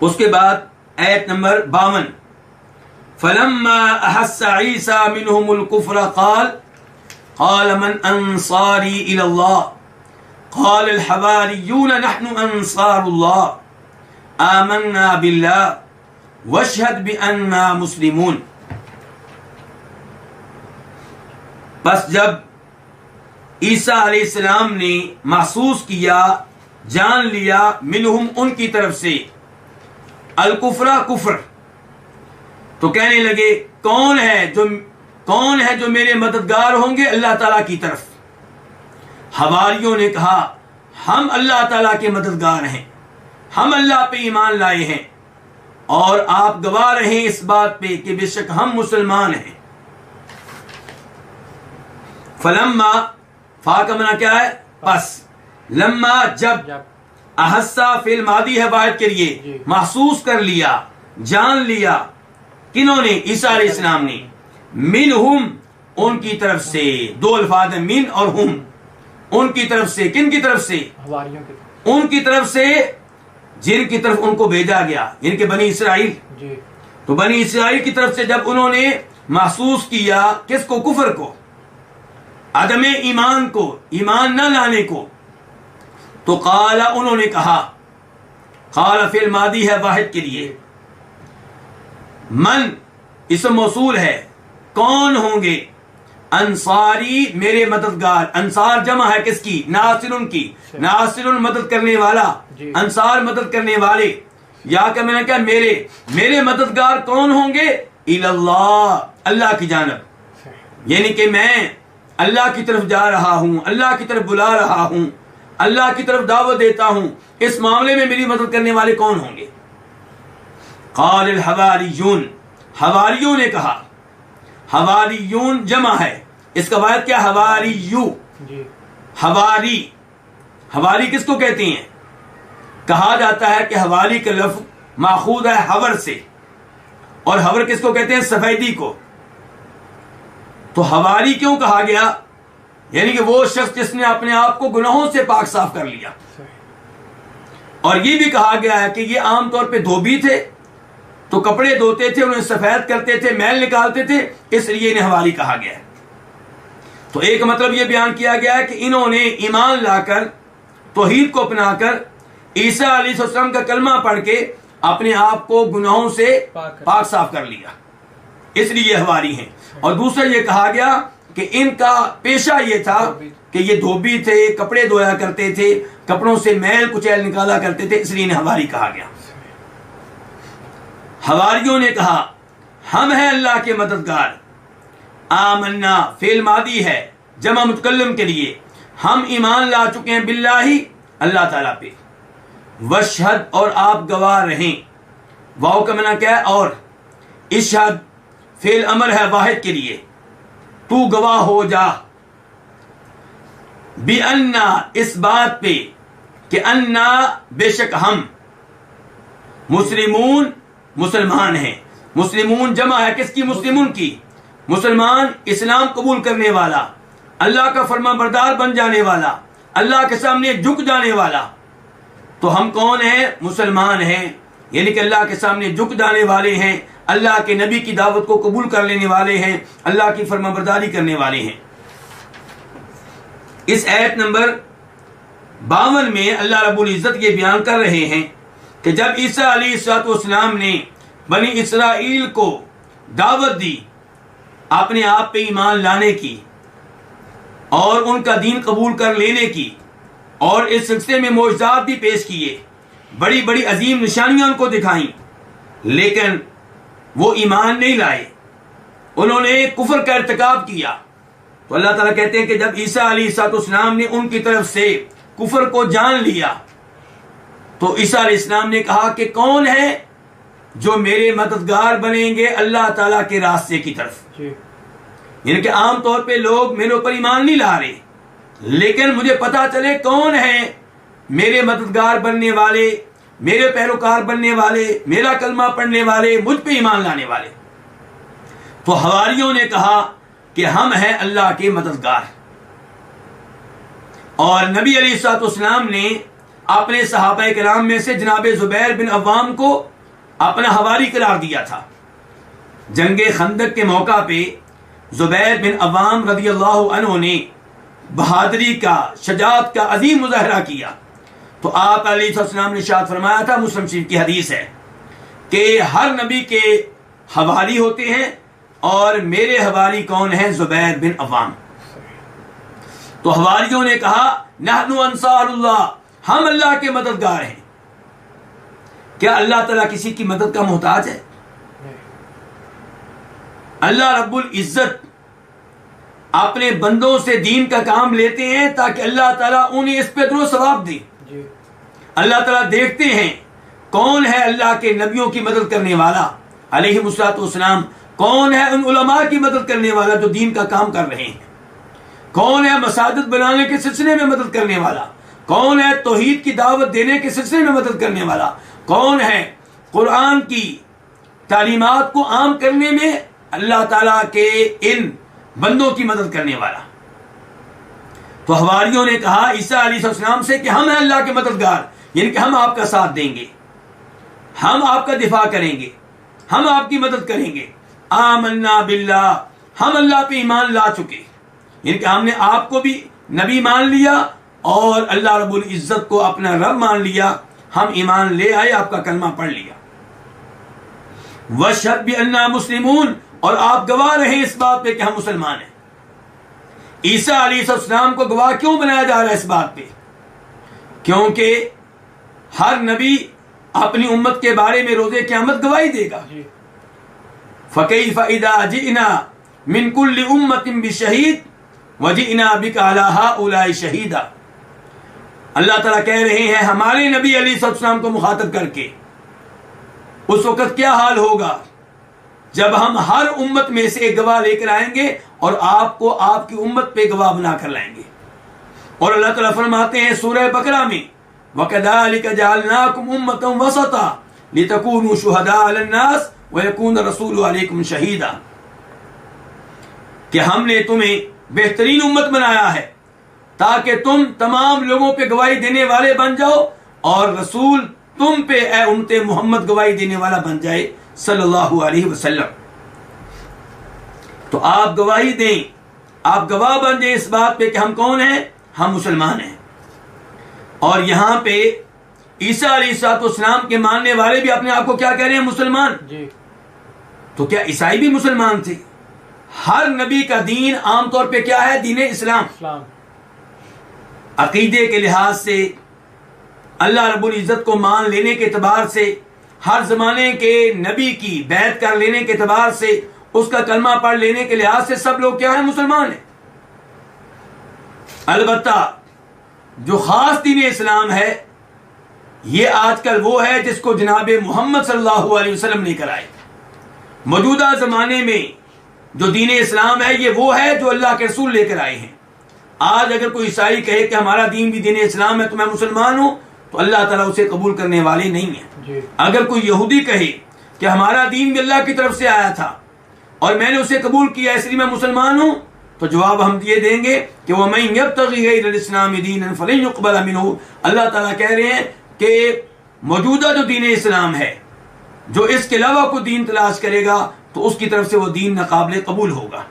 اس کے بعد آیت نمبر 52 فلما احس عیسی منهم الكفر قال من انصاری الى اللہ قال الحواریون نحن انصار اللہ آمنا باللہ واشہد بأننا مسلمون. بس جب عیسیٰ علیہ السلام نے محسوس کیا، جان لیا، منہم ان کی طرف سے، الکفر کفر، تو کہنے لگے کون ہے جو میرے مددگار ہوں گے اللہ تعالیٰ کی طرف. حواریوں نے کہا ہم اللہ تعالیٰ کے مددگار ہیں، ہم اللہ پہ ایمان لائے ہیں اور آپ گواہ رہیں اس بات پہ کہ بے شک ہم مسلمان ہیں. فلما، فا کا معنی کیا ہے؟ پس، لما جب، احسا فعل ماضی ہے واحد کے لیے، محسوس کر لیا، جان لیا، کنہوں نے؟ عیسیٰ علیہ السلام نے، منہم ان کی طرف سے. دو الفاظ ہیں، من اور ہم. ان کی طرف سے، کن کی طرف سے؟ ان کی طرف سے جن کی طرف ان کو بھیجا گیا، یعنی کہ بنی اسرائیل. تو بنی اسرائیل کی طرف سے جب انہوں نے محسوس کیا کس کو؟ کفر کو، عدم ایمان کو، ایمان نہ لانے کو، تو قال انہوں نے کہا، قال فعل ماضی ہے واحد کے لیے، من اسم موصول ہے، کون ہوں گے؟ انصاری میرے مددگار. انصار جمع ہے کس کی؟ ناصر کی. ناصر مدد کرنے والا، انصار مدد کرنے والے. یا کہ میں نے کہا میرے مددگار کون ہوں گے؟ اللہ، اللہ کی جانب، یعنی کہ میں اللہ کی طرف جا رہا ہوں، اللہ کی طرف بلا رہا ہوں، اللہ کی طرف دعوت دیتا ہوں، اس معاملے میں میری مدد کرنے والے کون ہوں گے؟ قال الحواریون، حواریوں نے کہا. حواریون جمع ہے، اس کا واحد کیا؟ حواریو. حواری کس کو کہتے ہیں؟ کہا جاتا ہے کہ حواری کا لفظ ماخوذ ہے حور سے، اور حور کس کو کہتے ہیں؟ سفیدی کو. تو حواری کیوں کہا گیا؟ یعنی کہ وہ شخص جس نے اپنے آپ کو گناہوں سے پاک صاف کر لیا. اور یہ بھی کہا گیا ہے کہ یہ عام طور پہ دھوبی تھے، تو کپڑے دھوتے تھے، انہیں سفید کرتے تھے، میل نکالتے تھے، اس لیے انہیں حواری کہا گیا ہے. تو ایک مطلب یہ بیان کیا گیا ہے کہ انہوں نے ایمان لا کر، توحید کو اپنا کر، عیسیٰ علیہ السلام کا کلمہ پڑھ کے اپنے آپ کو گناہوں سے پاک صاف کر لیا، اس لیے یہ حواری ہیں. اور دوسرا یہ کہا گیا کہ ان کا پیشہ یہ تھا کہ یہ دھوبی تھے، کپڑے دھویا کرتے تھے، کپڑوں سے میل کچیل نکالا کرتے تھے، اس لیے انہیں حواری کہا گیا. حواریوں نے کہا ہم ہیں اللہ کے مددگار. آمنا فعل ماضی ہے جمع متکلم کے لیے، ہم ایمان لا چکے ہیں باللہ، اللہ تعالیٰ پہ. وشہد اور آپ گواہ رہیں. واو کا معنی کیا ہے؟ اور. اشہد فعل امر ہے واحد کے لیے، تو گواہ ہو جا. بِأَنَّا اس بات پہ کہ انا بے شک ہم، مسلمون مسلمان ہیں. مسلمون جمع ہے کس کی؟ مسلمون کی. مسلمان اسلام قبول کرنے والا، اللہ کا فرما بردار بن جانے والا، اللہ کے سامنے جھک جانے والا. تو ہم کون ہیں؟ مسلمان ہیں، یعنی کہ اللہ کے سامنے جھک جانے والے ہیں، اللہ کے نبی کی دعوت کو قبول کر لینے والے ہیں، اللہ کی فرما برداری کرنے والے ہیں. اس آیت نمبر 52 میں اللہ رب العزت یہ بیان کر رہے ہیں کہ جب عیسیٰ علیہ السلام نے بنی اسرائیل کو دعوت دی اپنے آپ پہ ایمان لانے کی اور ان کا دین قبول کر لینے کی، اور اس سلسلے میں معجزات بھی پیش کیے، بڑی بڑی عظیم نشانیاں ان کو دکھائیں، لیکن وہ ایمان نہیں لائے، انہوں نے کفر کا ارتکاب کیا. تو اللہ تعالیٰ کہتے ہیں کہ جب عیسیٰ علیہ السلام نے ان کی طرف سے کفر کو جان لیا، تو عیسیٰ علیہ السلام نے کہا کہ کون ہے جو میرے مددگار بنیں گے اللہ تعالیٰ کے راستے کی طرف. یعنی کہ عام طور پہ لوگ میرے اوپر ایمان نہیں لا رہے، لیکن مجھے پتا چلے کون ہے میرے مددگار بننے والے، میرے پیروکار بننے والے، میرا کلمہ پڑھنے والے، مجھ پہ ایمان لانے والے. تو حواریوں نے کہا کہ ہم ہیں اللہ کے مددگار. اور نبی علیہ السلام نے اپنے صحابہ کرام میں سے جناب زبیر بن عوام کو اپنا حواری قرار دیا تھا۔ جنگ خندق کے موقع پہ زبیر بن عوام رضی اللہ عنہ نے بہادری کا، شجاعت کا عظیم مظاہرہ کیا، تو آپ علیہ السلام نے ارشاد فرمایا تھا، مسلم شریف کی حدیث ہے کہ ہر نبی کے حواری ہوتے ہیں اور میرے حواری کون ہیں؟ زبیر بن عوام۔ تو حواریوں نے کہا نحن انصار اللہ، ہم اللہ کے مددگار ہیں۔ کیا اللہ تعالیٰ کسی کی مدد کا محتاج ہے؟ اللہ رب العزت اپنے بندوں سے دین کا کام لیتے ہیں تاکہ اللہ تعالیٰ انہیں اس پہ درو ثواب دے۔ اللہ تعالیٰ دیکھتے ہیں کون ہے اللہ کے نبیوں کی مدد کرنے والا علیہ الصلوۃ والسلام، کون ہے ان علماء کی مدد کرنے والا جو دین کا کام کر رہے ہیں، کون ہے مساجد بنانے کے سلسلے میں مدد کرنے والا، کون ہے توحید کی دعوت دینے کے سلسلے میں مدد کرنے والا، کون ہے قرآن کی تعلیمات کو عام کرنے میں اللہ تعالیٰ کے ان بندوں کی مدد کرنے والا۔ تو حواریوں نے کہا عیسیٰ علیہ السلام سے کہ ہم ہیں اللہ کے مددگار، یعنی کہ ہم آپ کا ساتھ دیں گے، ہم آپ کا دفاع کریں گے، ہم آپ کی مدد کریں گے۔ آمنا باللہ، ہم اللہ پہ ایمان لا چکے، یعنی کہ ہم نے آپ کو بھی نبی مان لیا اور اللہ رب العزت کو اپنا رب مان لیا، ہم ایمان لے آئے، آپ کا کلمہ پڑھ لیا۔ وَاشْهَدْ بِأَنَّا مُسْلِمُونَ، اور آپ گواہ رہے اس بات پہ کہ ہم مسلمان ہیں۔ عیسیٰ علیہ السلام کو گواہ کیوں بنایا جا رہا ہے اس بات پہ؟ کیونکہ ہر نبی اپنی امت کے بارے میں روز قیامت گواہی دے گا۔ فَكَيْفَ إِذَا جِئْنَا مِن كُلِّ أُمَّةٍ بِشَهِيدٍ وَجِئْنَا بِكَ عَلَى هَؤُلَاءِ شَهِيدًا۔ اللہ تعالیٰ کہہ رہے ہیں ہمارے نبی علیہ السلام کو مخاطب کر کے، اس وقت کیا حال ہوگا جب ہم ہر امت میں سے ایک گواہ لے کر آئیں گے اور آپ کو آپ کی امت پہ گواہ بنا کر لائیں گے۔ اور اللہ تعالیٰ فرماتے ہیں سورہ بقرہ میں وَكَذَلِكَ جَعَلْنَاكُمْ أُمَّةً وَسَطًا لِتَكُونُوا شُهَدَاءَ عَلَى النَّاسِ وَيَكُونَ الرَّسُولُ عَلَيْكُمْ شَهِيدًا، کہ ہم نے تمہیں بہترین امت بنایا ہے تاکہ تم تمام لوگوں پہ گواہی دینے والے بن جاؤ اور رسول تم پہ اے امت محمد گواہی دینے والا بن جائے صلی اللہ علیہ وسلم۔ تو آپ گواہی دیں، آپ گواہ بن جائیں اس بات پہ کہ ہم کون ہیں؟ ہم مسلمان ہیں۔ اور یہاں پہ عیسیٰ علیہ السلام کے ماننے والے بھی اپنے آپ کو کیا کہہ رہے ہیں؟ مسلمان۔ تو کیا عیسائی بھی مسلمان تھے؟ ہر نبی کا دین عام طور پہ کیا ہے؟ دین اسلام۔ عقیدے کے لحاظ سے، اللہ رب العزت کو مان لینے کے اعتبار سے، ہر زمانے کے نبی کی بیعت کر لینے کے اعتبار سے، اس کا کلمہ پڑھ لینے کے لحاظ سے سب لوگ کیا ہیں؟ مسلمان ہیں۔ البتہ جو خاص دین اسلام ہے یہ آج کل وہ ہے جس کو جناب محمد صلی اللہ علیہ وسلم نے کرائے۔ موجودہ زمانے میں جو دین اسلام ہے یہ وہ ہے جو اللہ کے رسول لے کر آئے ہیں۔ آج اگر کوئی عیسائی کہے کہ ہمارا دین بھی دین اسلام ہے تو میں مسلمان ہوں، تو اللہ تعالیٰ اسے قبول کرنے والے نہیں ہیں۔ اگر کوئی یہودی کہے کہ ہمارا دین بھی اللہ کی طرف سے آیا تھا اور میں نے اسے قبول کیا اس لیے میں مسلمان ہوں، تو جواب ہم یہ دیں گے کہ وَمَن يَبْتَغِ غَيْرَ الْإِسْلَامِ دِينًا فَلَن يُقْبَلَ مِنْهُ۔ اللہ تعالیٰ کہہ رہے ہیں کہ موجودہ جو دین اسلام ہے، جو اس کے علاوہ کوئی دین تلاش کرے گا تو اس کی طرف سے وہ دین ناقابل قبول ہوگا۔